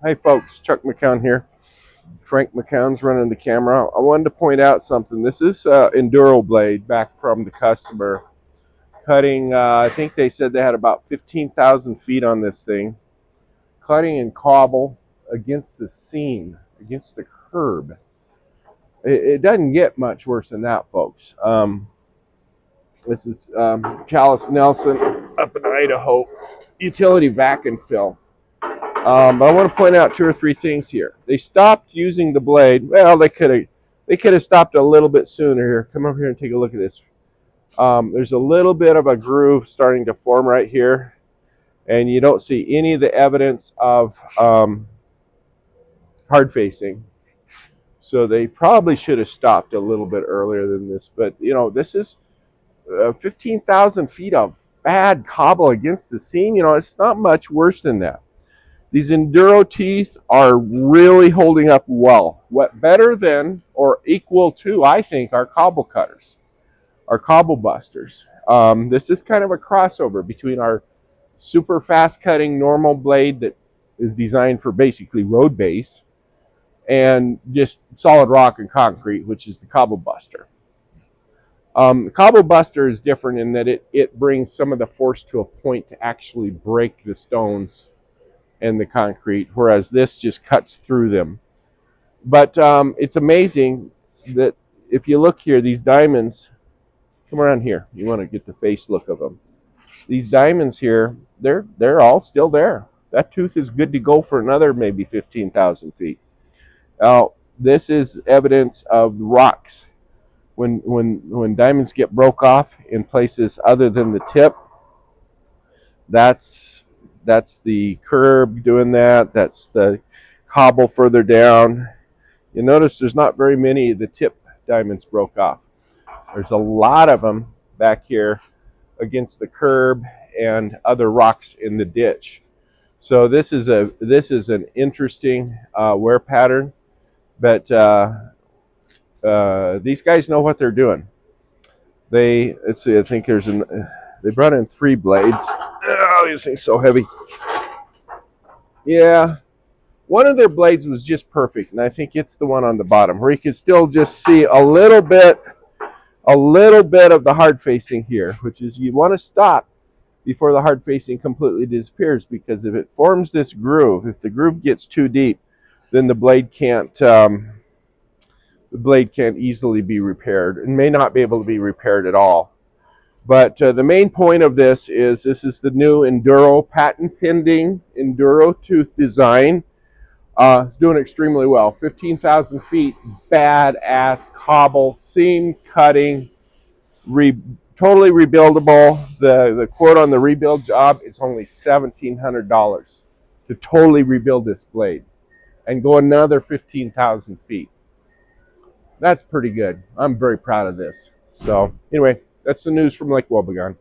Hi folks, Chuck McCown here. Frank McCown's running the camera. I wanted to point out something. This is Enduro blade back from the customer. Cutting, I think they said they had about 15,000 feet on this thing. Cutting in cobble against the seam, against the curb. It doesn't get much worse than that, folks. This is Chalice Nelson up in Idaho. Utility vac and fill. But I want to point out two or three things here. They stopped using the blade. Well, they could have stopped a little bit sooner here. Come over here and take a look at this. There's a little bit of a groove starting to form right here, and you don't see any of the evidence of hard facing. So they probably should have stopped a little bit earlier than this. But you know, this is 15,000 feet of bad cobble against the seam. You know, it's not much worse than that. These Enduro teeth are really holding up well. What better than or equal to, I think, our cobble cutters, our cobble busters. This is kind of a crossover between our super fast cutting normal blade that is designed for basically road base and just solid rock and concrete, which is the cobble buster. The cobble buster is different in that it brings some of the force to a point to actually break the stones and the concrete, whereas this just cuts through them. But it's amazing that if you look here, these diamonds, come around here, you want to get the face look of them. These diamonds here, they're all still there. That tooth is good to go for another maybe 15,000 feet. Now, this is evidence of rocks. When diamonds get broke off in places other than the tip, that's the curb doing that. That's the cobble further down. You notice there's not very many of the tip diamonds broke off. There's a lot of them back here against the curb and other rocks in the ditch. So this is an interesting wear pattern, but these guys know what they're doing. Let's see. I think they brought in 3 blades. Oh, these things so heavy. Yeah, one of their blades was just perfect, and I think it's the one on the bottom where you can still just see a little bit of the hard facing here, which is you want to stop before the hard facing completely disappears, because if it forms this groove, if the groove gets too deep, then the blade can't easily be repaired and may not be able to be repaired at all. But the main point of this is the new Enduro patent pending Enduro tooth design. It's doing extremely well. 15,000 feet, badass cobble, seam cutting, totally rebuildable. The quote on the rebuild job is only $1,700 to totally rebuild this blade and go another 15,000 feet. That's pretty good. I'm very proud of this. So anyway, that's the news from Lake Wobegon.